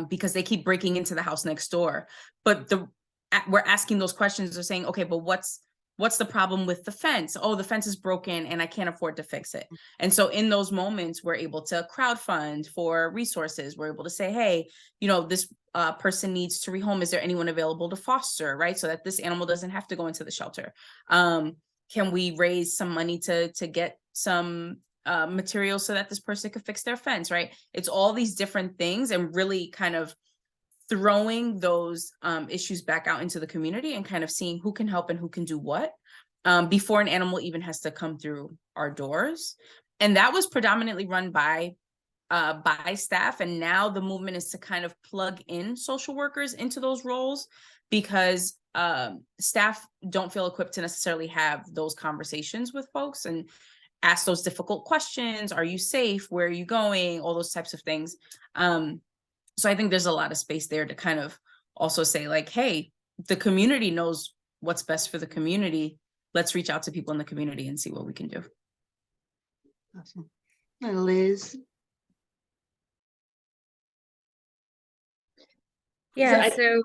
because they keep breaking into the house next door. But we're asking those questions. They're saying, okay, but what's the problem with the fence? Oh, the fence is broken and I can't afford to fix it. And so in those moments, we're able to crowdfund for resources. We're able to say, hey, you know, this person needs to rehome. Is there anyone available to foster, right? So that this animal doesn't have to go into the shelter. Can we raise some money to get some materials so that this person could fix their fence, right? It's all these different things, and really kind of throwing those issues back out into the community and kind of seeing who can help and who can do what before an animal even has to come through our doors. And that was predominantly run by staff. And now the movement is to kind of plug in social workers into those roles, because staff don't feel equipped to necessarily have those conversations with folks and ask those difficult questions. Are you safe? Where are you going? All those types of things. So I think there's a lot of space there to kind of also say like, hey, the community knows what's best for the community. Let's reach out to people in the community and see what we can do. Awesome. Liz. Yeah, so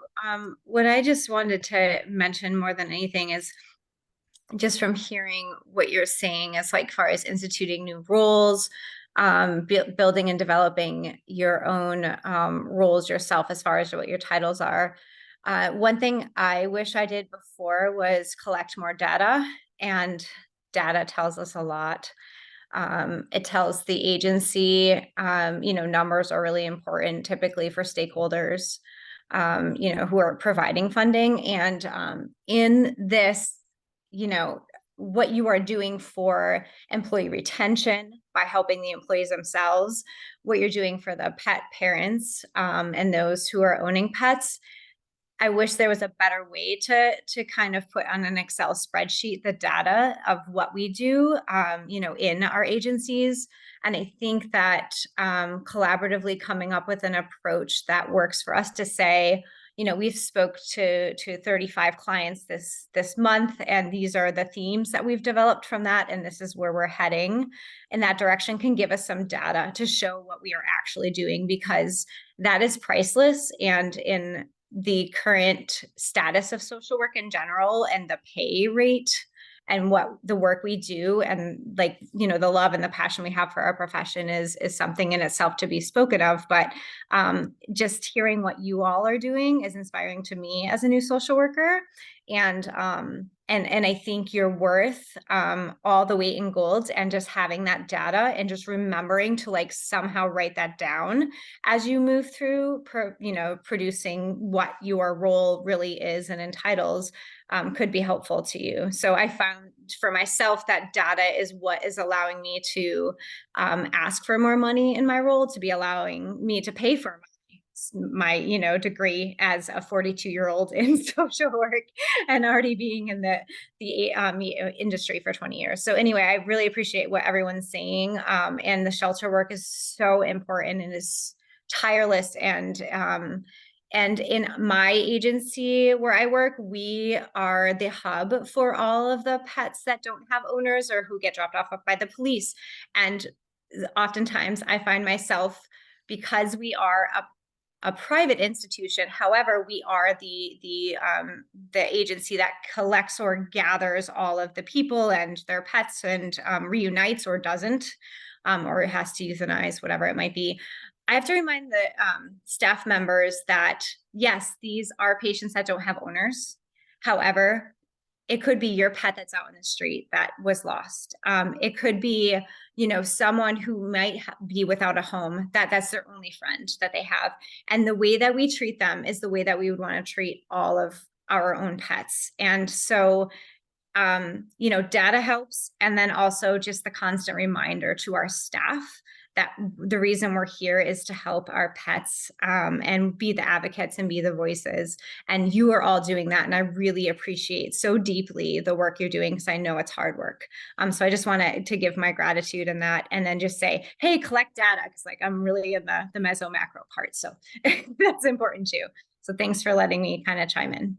what I just wanted to mention more than anything is just from hearing what you're saying as like far as instituting new roles, building and developing your own roles yourself as far as what your titles are. One thing I wish I did before was collect more data, and data tells us a lot. It tells the agency, numbers are really important typically for stakeholders, who are providing funding. And in this, what you are doing for employee retention by helping the employees themselves, what you're doing for the pet parents and those who are owning pets. I wish there was a better way to kind of put on an Excel spreadsheet the data of what we do, in our agencies. And I think that collaboratively coming up with an approach that works for us to say, we've spoke to 35 clients this month, and these are the themes that we've developed from that, and this is where we're heading in that direction, can give us some data to show what we are actually doing, because that is priceless. And in the current status of social work in general and the pay rate and what the work we do, and the love and the passion we have for our profession is something in itself to be spoken of. But just hearing what you all are doing is inspiring to me as a new social worker. And I think you're worth all the weight in gold, and just having that data and just remembering to somehow write that down as you move through, producing what your role really is and entitles could be helpful to you. So I found for myself that data is what is allowing me to ask for more money in my role, to be allowing me to pay for money. my, degree as a 42-year-old in social work and already being in the industry for 20 years. So anyway, I really appreciate what everyone's saying. And the shelter work is so important and is tireless. And in my agency where I work, we are the hub for all of the pets that don't have owners or who get dropped off by the police. And oftentimes I find myself, because we are a private institution, however, we are the agency that collects or gathers all of the people and their pets and reunites or doesn't, or has to euthanize, whatever it might be. I have to remind the staff members that, yes, these are patients that don't have owners. However, it could be your pet that's out in the street that was lost. It could be, someone who might be without a home, that's their only friend that they have. And the way that we treat them is the way that we would want to treat all of our own pets. And so, data helps. And then also just the constant reminder to our staff that the reason we're here is to help our pets and be the advocates and be the voices. And you are all doing that. And I really appreciate so deeply the work you're doing, because I know it's hard work. So I just wanted to give my gratitude in that, and then just say, hey, collect data, because I'm really in the meso macro part. So that's important too. So thanks for letting me kind of chime in.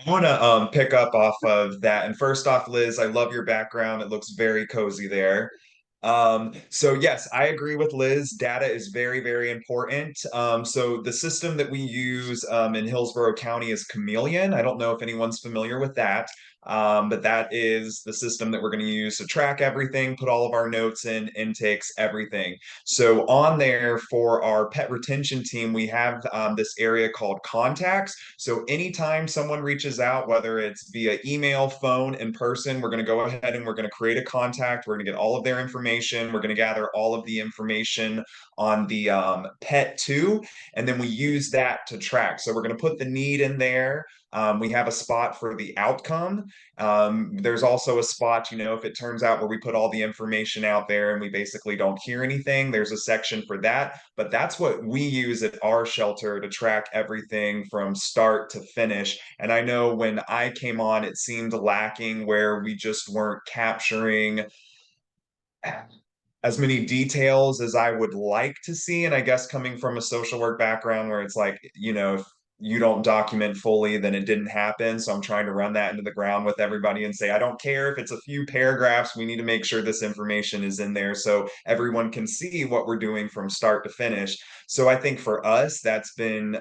I want to pick up off of that. And first off, Liz, I love your background. It looks very cozy there. So yes, I agree with Liz. Data is very, very important. So the system that we use in Hillsborough County is Chameleon. I don't know if anyone's familiar with that. But that is the system that we're going to use to track everything, put all of our notes in, intakes, everything. So on there for our pet retention team, we have this area called contacts. So anytime someone reaches out, whether it's via email, phone, in person, we're going to go ahead and we're going to create a contact. We're going to get all of their information. We're going to gather all of the information on the pet too. And then we use that to track. So we're going to put the need in there. We have a spot for the outcome. There's also a spot, if it turns out where we put all the information out there and we basically don't hear anything, there's a section for that. But that's what we use at our shelter to track everything from start to finish. And I know when I came on, it seemed lacking where we just weren't capturing as many details as I would like to see. And I guess coming from a social work background where it's like, if you don't document fully, then it didn't happen. So I'm trying to run that into the ground with everybody and say, I don't care if it's a few paragraphs, we need to make sure this information is in there so everyone can see what we're doing from start to finish. So I think for us, that's been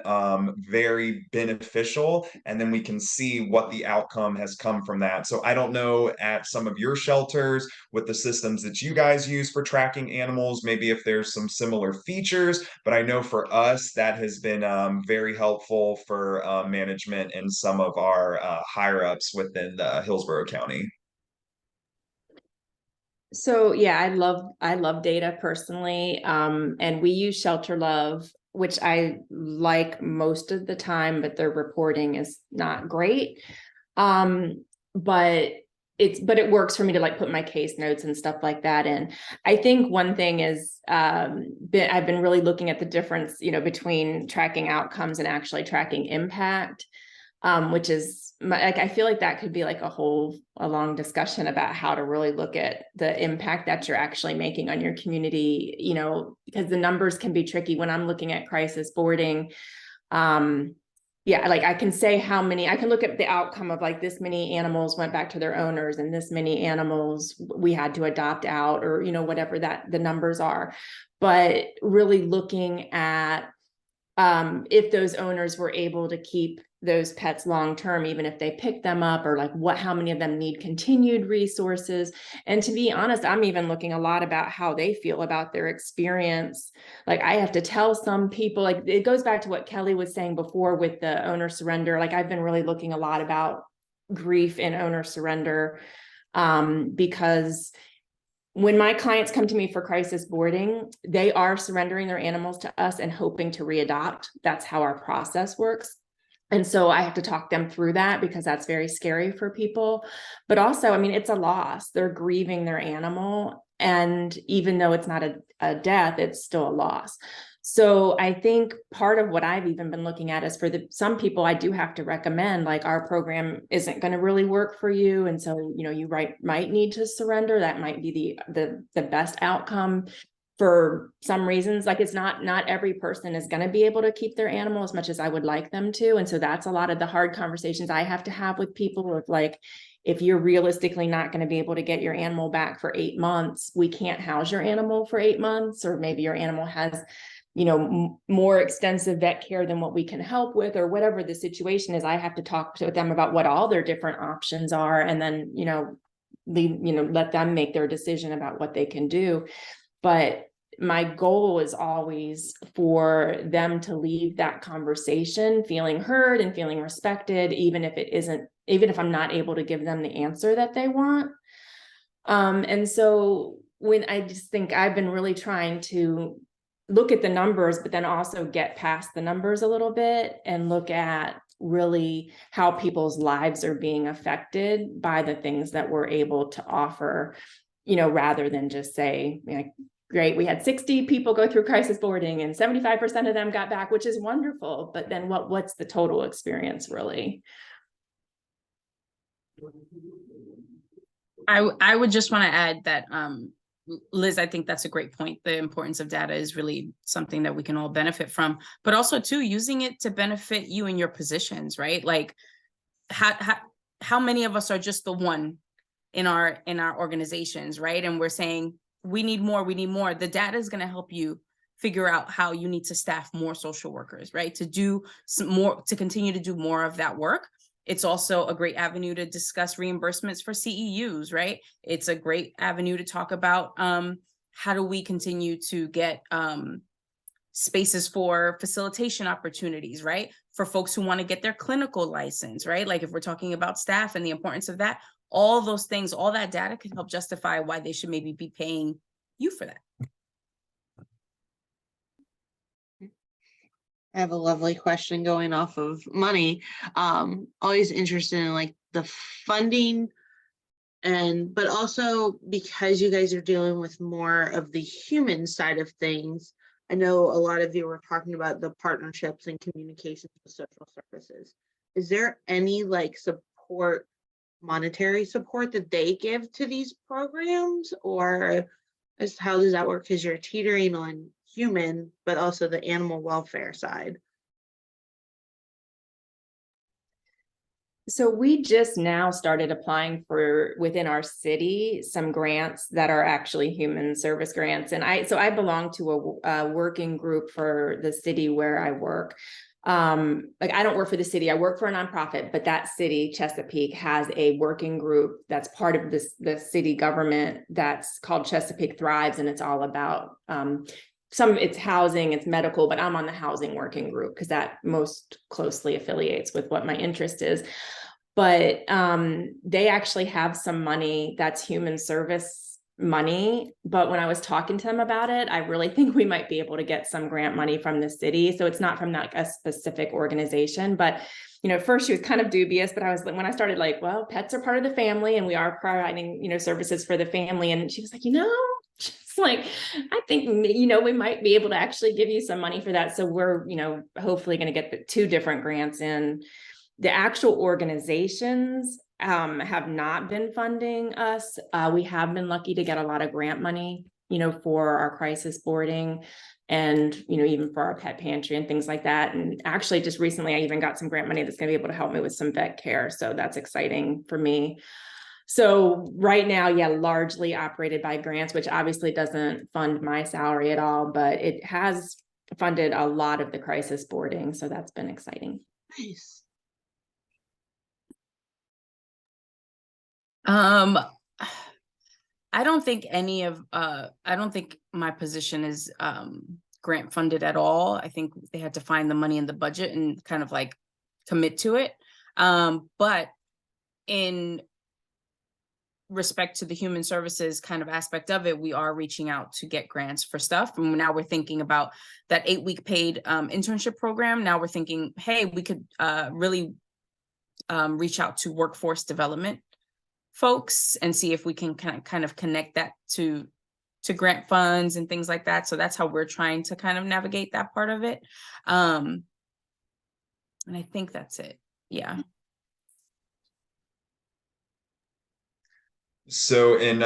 very beneficial. And then we can see what the outcome has come from that. So I don't know at some of your shelters with the systems that you guys use for tracking animals, maybe if there's some similar features, but I know for us, that has been very helpful for management and some of our higher ups within Hillsborough County. So yeah, I love data personally. And we use Shelter Love, which I like most of the time, but their reporting is not great. But it works for me to put my case notes and stuff like that in. I think one thing is I've been really looking at the difference, between tracking outcomes and actually tracking impact, which is I feel like that could be a long discussion about how to really look at the impact that you're actually making on your community, because the numbers can be tricky when I'm looking at crisis boarding. Yeah, I can say I can look at the outcome of this many animals went back to their owners and this many animals we had to adopt out, or, whatever the numbers are. But really looking at if those owners were able to keep those pets long-term, even if they pick them up, or how many of them need continued resources. And to be honest, I'm even looking a lot about how they feel about their experience. I have to tell some people, it goes back to what Kelly was saying before with the owner surrender. I've been really looking a lot about grief and owner surrender, because when my clients come to me for crisis boarding, they are surrendering their animals to us and hoping to readopt. That's how our process works. And so I have to talk them through that, because that's very scary for people. But also, it's a loss. They're grieving their animal. And even though it's not a death, it's still a loss. So I think part of what I've even been looking at is for some people, I do have to recommend, like, our program isn't going to really work for you. And so, you might need to surrender. That might be the best outcome for some reasons. Like, it's not every person is going to be able to keep their animal as much as I would like them to. And so that's a lot of the hard conversations I have to have with people of, like, if you're realistically not going to be able to get your animal back for 8 months, we can't house your animal for 8 months, or maybe your animal has, more extensive vet care than what we can help with, or whatever the situation is. I have to talk to them about what all their different options are, and then, let them make their decision about what they can do. But my goal is always for them to leave that conversation feeling heard and feeling respected, even if I'm not able to give them the answer that they want. And so when I just think I've been really trying to look at the numbers, but then also get past the numbers a little bit and look at really how people's lives are being affected by the things that we're able to offer, rather than just say, great, we had 60 people go through crisis boarding and 75% of them got back, which is wonderful. But then what's the total experience really? I would just want to add that, Liz, I think that's a great point. The importance of data is really something that we can all benefit from, but also too, using it to benefit you in your positions, right? Like, how many of us are just the one in our organizations, right? And we're saying, we need more. The data is going to help you figure out how you need to staff more social workers, right? To do some more, to continue to do more of that work. It's also a great avenue to discuss reimbursements for CEUs, right? It's a great avenue to talk about how do we continue to get spaces for facilitation opportunities, right? For folks who want to get their clinical license, right? Like, if we're talking about staff and the importance of that, all those things, all that data can help justify why they should maybe be paying you for that. I have a lovely question going off of money. Always interested in, like, the funding, but also because you guys are dealing with more of the human side of things. I know a lot of you were talking about the partnerships and communications with social services. Is there any, like, support, monetary support that they give to these programs, or how does that work? Because you're teetering on human, but also the animal welfare side. So we just now started applying for, within our city, some grants that are actually human service grants. And I belong to a working group for the city where I work. Like, I don't work for the city, I work for a nonprofit, but that city, Chesapeake, has a working group that's part of the city government that's called Chesapeake Thrives. And it's all about, it's housing, it's medical, but I'm on the housing working group because that most closely affiliates with what my interest is. But they actually have some money that's human service money. But when I was talking to them about it, I really think we might be able to get some grant money from the city. So it's not from, like, a specific organization. But, at first she was kind of dubious, but when I started, like, well, pets are part of the family and we are providing, services for the family. And she was like, it's like, I think, we might be able to actually give you some money for that. So we're, hopefully going to get the 2 different grants in. The actual organizations have not been funding us. We have been lucky to get a lot of grant money, for our crisis boarding and, even for our pet pantry and things like that. And actually, just recently, I even got some grant money that's going to be able to help me with some vet care. So that's exciting for me. So right now, yeah, largely operated by grants, which obviously doesn't fund my salary at all, but it has funded a lot of the crisis boarding. So that's been exciting. Nice. I don't think I don't think my position is grant funded at all. I think they had to find the money in the budget and kind of, like, commit to it. But in respect to the human services kind of aspect of it, we are reaching out to get grants for stuff. And now we're thinking about that 8-week paid internship program. Now we're thinking, hey, we could really reach out to workforce development folks and see if we can kind of connect that to grant funds and things like that. So that's how we're trying to kind of navigate that part of it. And I think that's it. Yeah. So in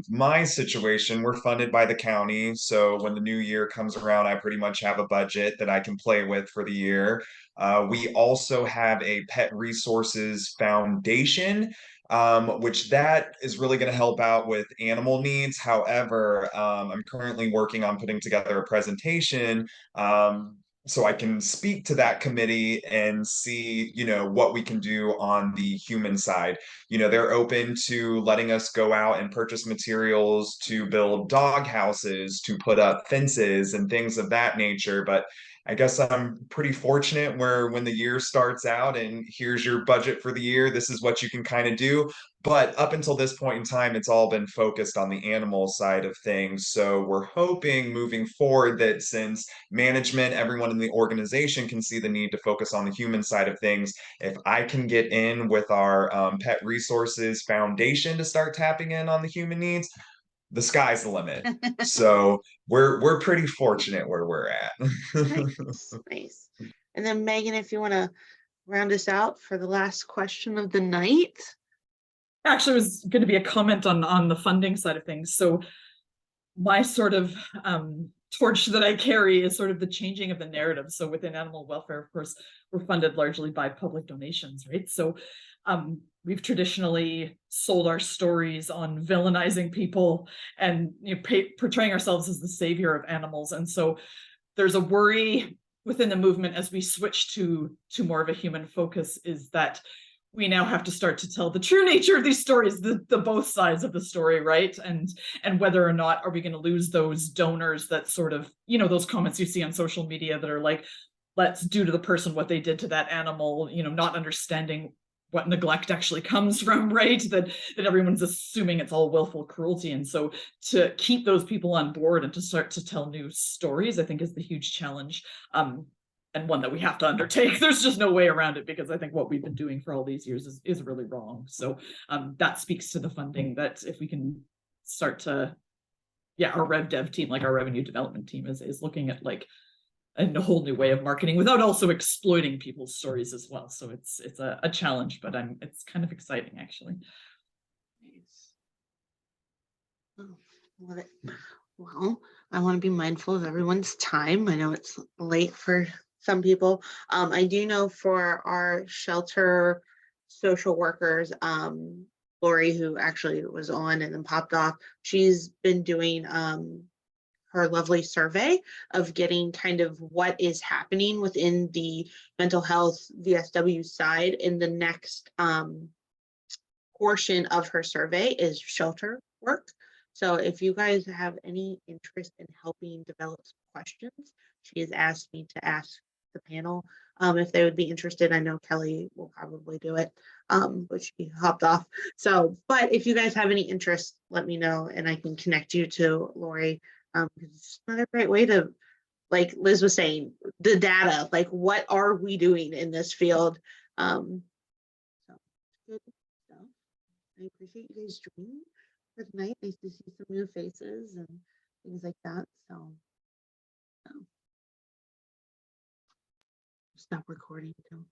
my situation, we're funded by the county. So when the new year comes around, I pretty much have a budget that I can play with for the year. We also have a pet resources foundation, which that is really going to help out with animal needs. However, I'm currently working on putting together a presentation so I can speak to that committee and see, what we can do on the human side. They're open to letting us go out and purchase materials to build dog houses, to put up fences and things of that nature. But I guess I'm pretty fortunate where when the year starts out and here's your budget for the year, this is what you can kind of do. But up until this point in time, it's all been focused on the animal side of things. So we're hoping moving forward that since management, everyone in the organization can see the need to focus on the human side of things, if I can get in with our pet resources foundation to start tapping in on the human needs, the sky's the limit. So we're pretty fortunate where we're at. Nice, nice. And then Megan, if you want to round us out for the last question of the night. Actually, it was going to be a comment on the funding side of things. So my sort of torch that I carry is sort of the changing of the narrative. So within animal welfare, of course, we're funded largely by public donations, right? So we've traditionally sold our stories on villainizing people and portraying ourselves as the savior of animals. And so there's a worry within the movement as we switch to more of a human focus, is that we now have to start to tell the true nature of these stories, the both sides of the story, right? And whether or not are we going to lose those donors that sort of, those comments you see on social media that are like, let's do to the person what they did to that animal, not understanding what neglect actually comes from, right? That everyone's assuming it's all willful cruelty. And so to keep those people on board and to start to tell new stories, I think is the huge challenge. And one that we have to undertake. There's just no way around it, because I think what we've been doing for all these years is really wrong. So that speaks to the funding, that if we can start to, our rev dev team, like our revenue development team is looking at like a whole new way of marketing without also exploiting people's stories as well. So it's a challenge, but it's kind of exciting actually. Nice. Oh, love it. Well, I want to be mindful of everyone's time. I know it's late for some people. I do know for our shelter social workers, Lori, who actually was on and then popped off, she's been doing her lovely survey of getting kind of what is happening within the mental health VSW side. In the next portion of her survey is shelter work. So if you guys have any interest in helping develop some questions, she has asked me to ask the panel if they would be interested. I know Kelly will probably do it, but she hopped off. So, but if you guys have any interest, let me know and I can connect you to Lori. It's another great way to, like Liz was saying, the data, like what are we doing in this field? So good stuff. I appreciate you guys joining for tonight. Nice to see some new faces and things like that. So stop recording too.